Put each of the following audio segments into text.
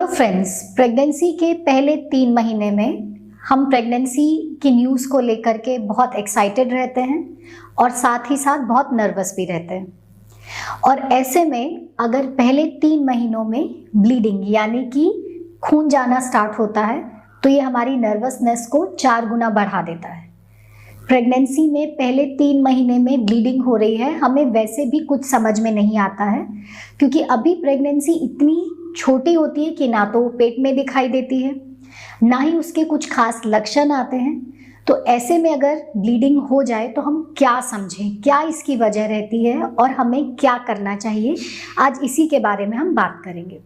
Hello friends, pregnancy के पहले 3 महीने में हम प्रेगनेंसी की न्यूज़ को लेकर के बहुत एक्साइटेड रहते हैं और साथ ही साथ बहुत नर्वस भी रहते हैं। और ऐसे में अगर पहले 3 महीनों में ब्लीडिंग यानी कि खून जाना स्टार्ट होता है तो ये हमारी नर्वसनेस को 4 गुना बढ़ा देता है। प्रेगनेंसी में पहले 3 महीने में ब्लीडिंग हो रही है, हमें वैसे भी कुछ समझ में नहीं आता है क्योंकि अभी प्रेगनेंसी इतनी छोटी होती है कि ना तो पेट में दिखाई देती है, ना ही उसके कुछ खास लक्षण आते हैं। तो ऐसे में अगर ब्लीडिंग हो जाए तो हम क्या समझें, क्या इसकी वजह रहती है और हमें क्या करना चाहिए, आज इसी के बारे में हम बात करेंगे।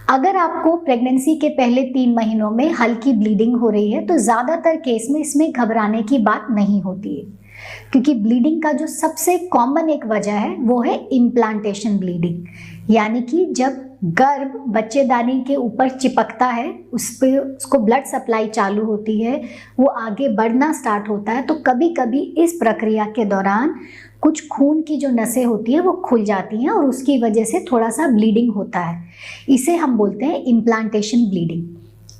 अगर आपको प्रेगनेंसी के पहले 3 महीनों में हल्की ब्लीडिंग हो रही है तो ज़्यादातर केस में इसमें घबराने की बात नहीं होती है, क्योंकि ब्लीडिंग का जो सबसे कॉमन एक वजह है वो है इम्प्लांटेशन ब्लीडिंग, यानी कि जब गर्भ बच्चेदानी के ऊपर चिपकता है, उसको ब्लड सप्लाई चालू होती है, वो आगे बढ़ना स्टार्ट होता है, तो कभी कभी इस प्रक्रिया के दौरान कुछ खून की जो नसें होती है वो खुल जाती हैं और उसकी वजह से थोड़ा सा ब्लीडिंग होता है। इसे हम बोलते हैं इम्प्लांटेशन ब्लीडिंग।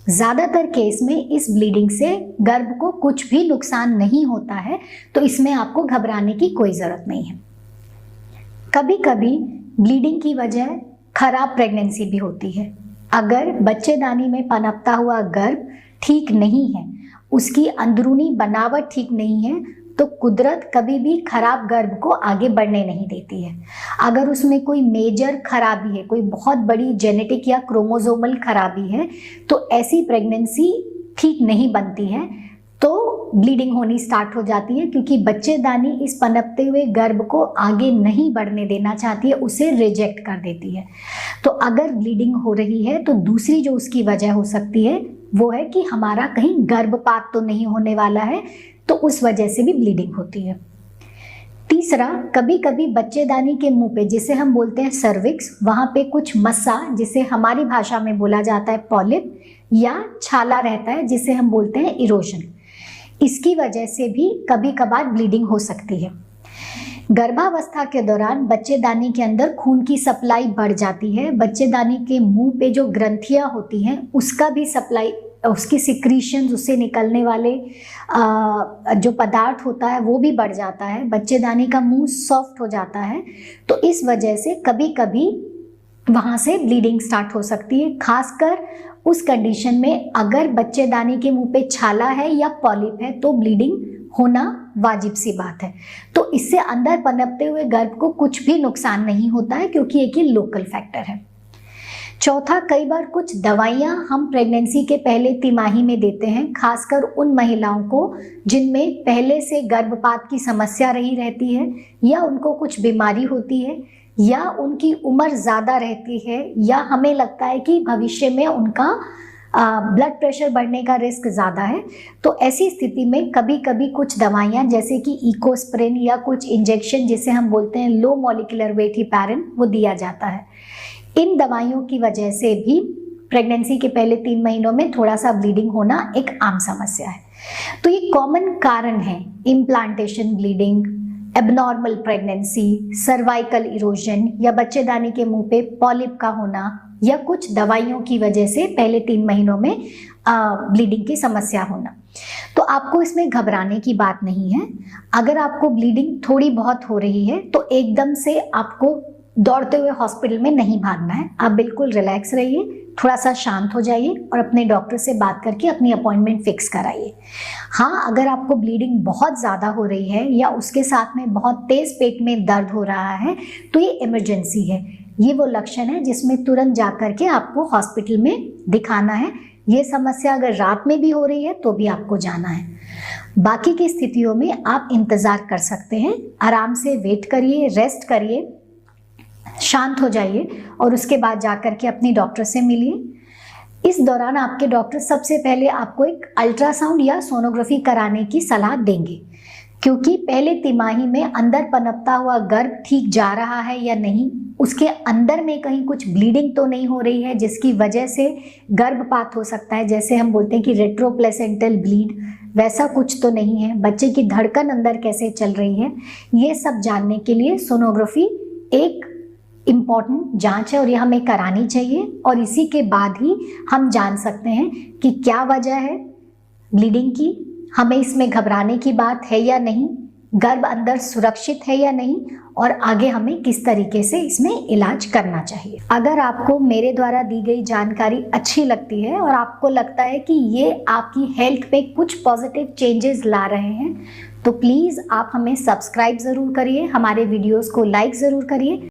ज़्यादातर केस में इस ब्लीडिंग से गर्भ को कुछ भी नुकसान नहीं होता है, तो इसमें आपको घबराने की कोई ज़रूरत नहीं है। कभी कभी ब्लीडिंग की वजह खराब प्रेगनेंसी भी होती है। अगर बच्चेदानी में पनपता हुआ गर्भ ठीक नहीं है, उसकी अंदरूनी बनावट ठीक नहीं है, तो कुदरत कभी भी खराब गर्भ को आगे बढ़ने नहीं देती है। अगर उसमें कोई मेजर खराबी है, कोई बहुत बड़ी जेनेटिक या क्रोमोसोमल खराबी है, तो ऐसी प्रेगनेंसी ठीक नहीं बनती है, तो ब्लीडिंग होनी स्टार्ट हो जाती है, क्योंकि बच्चेदानी इस पनपते हुए गर्भ को आगे नहीं बढ़ने देना चाहती है, उसे रिजेक्ट कर देती है। तो अगर ब्लीडिंग हो रही है तो दूसरी जो उसकी वजह हो सकती है वो है कि हमारा कहीं गर्भपात तो नहीं होने वाला है, तो उस वजह से भी ब्लीडिंग होती है। तीसरा, कभी कभी बच्चेदानी के मुंह पे, जिसे हम बोलते हैं सर्विक्स, वहाँ पे कुछ मस्सा, जिसे हमारी भाषा में बोला जाता है पॉलिप, या छाला रहता है जिसे हम बोलते हैं इरोजन। इसकी वजह से भी कभी कभार ब्लीडिंग हो सकती है। गर्भावस्था के दौरान बच्चेदानी के अंदर खून की सप्लाई बढ़ जाती है, बच्चेदानी के मुंह पे जो ग्रंथियां होती हैं उसका भी सप्लाई, उसकी सिक्रीशंस, उससे निकलने वाले जो पदार्थ होता है वो भी बढ़ जाता है, बच्चेदानी का मुंह सॉफ्ट हो जाता है। तो इस वजह से कभी कभी वहाँ से ब्लीडिंग स्टार्ट हो सकती है, खासकर उस कंडीशन में अगर बच्चेदानी के मुंह पे छाला है या पॉलिप है तो ब्लीडिंग होना वाजिब सी बात है। तो इससे अंदर पनपते हुए गर्भ को कुछ भी नुकसान नहीं होता है, क्योंकि एक ही लोकल फैक्टर है। चौथा, कई बार कुछ दवाइयाँ हम प्रेगनेंसी के पहले तिमाही में देते हैं, खासकर उन महिलाओं को जिनमें पहले से गर्भपात की समस्या रही रहती है, या उनको कुछ बीमारी होती है, या उनकी उम्र ज़्यादा रहती है, या हमें लगता है कि भविष्य में उनका ब्लड प्रेशर बढ़ने का रिस्क ज़्यादा है। तो ऐसी स्थिति में कभी कभी कुछ दवाइयाँ जैसे कि इकोस्प्रिन या कुछ इंजेक्शन जिसे हम बोलते हैं लो मॉलिक्यूलर वेट हेपारिन, वो दिया जाता है। इन दवाइयों की वजह से भी प्रेगनेंसी के पहले 3 महीनों में थोड़ा सा ब्लीडिंग होना एक आम समस्या है। तो ये कॉमन कारण है, implantation bleeding, abnormal pregnancy, cervical erosion, या बच्चेदानी के मुंह पे पॉलिप का होना, या कुछ दवाइयों की वजह से पहले 3 महीनों में ब्लीडिंग की समस्या होना। तो आपको इसमें घबराने की बात नहीं है। अगर आपको ब्लीडिंग थोड़ी बहुत हो रही है तो एकदम से आपको दौड़ते हुए हॉस्पिटल में नहीं भागना है। आप बिल्कुल रिलैक्स रहिए, थोड़ा सा शांत हो जाइए और अपने डॉक्टर से बात करके अपनी अपॉइंटमेंट फिक्स कराइए। हाँ, अगर आपको ब्लीडिंग बहुत ज़्यादा हो रही है या उसके साथ में बहुत तेज़ पेट में दर्द हो रहा है तो ये इमरजेंसी है। ये वो लक्षण है जिसमें तुरंत जा कर के आपको हॉस्पिटल में दिखाना है। ये समस्या अगर रात में भी हो रही है तो भी आपको जाना है। बाकी की स्थितियों में आप इंतज़ार कर सकते हैं, आराम से वेट करिए, रेस्ट करिए, शांत हो जाइए और उसके बाद जाकर के अपनी डॉक्टर से मिलिए। इस दौरान आपके डॉक्टर सबसे पहले आपको एक अल्ट्रासाउंड या सोनोग्राफी कराने की सलाह देंगे, क्योंकि पहले तिमाही में अंदर पनपता हुआ गर्भ ठीक जा रहा है या नहीं, उसके अंदर में कहीं कुछ ब्लीडिंग तो नहीं हो रही है जिसकी वजह से गर्भपात हो सकता है, जैसे हम बोलते हैं कि रेट्रोप्लेसेंटल ब्लीड, वैसा कुछ तो नहीं है, बच्चे की धड़कन अंदर कैसे चल रही है, ये सब जानने के लिए सोनोग्राफी एक इम्पॉर्टेंट जांच है और ये हमें करानी चाहिए, और इसी के बाद ही हम जान सकते हैं कि क्या वजह है ब्लीडिंग की, हमें इसमें घबराने की बात है या नहीं, गर्भ अंदर सुरक्षित है या नहीं, और आगे हमें किस तरीके से इसमें इलाज करना चाहिए। अगर आपको मेरे द्वारा दी गई जानकारी अच्छी लगती है और आपको लगता है कि ये आपकी हेल्थ पे कुछ पॉजिटिव चेंजेस ला रहे हैं, तो प्लीज़ आप हमें सब्सक्राइब ज़रूर करिए, हमारे वीडियोस को लाइक ज़रूर करिए।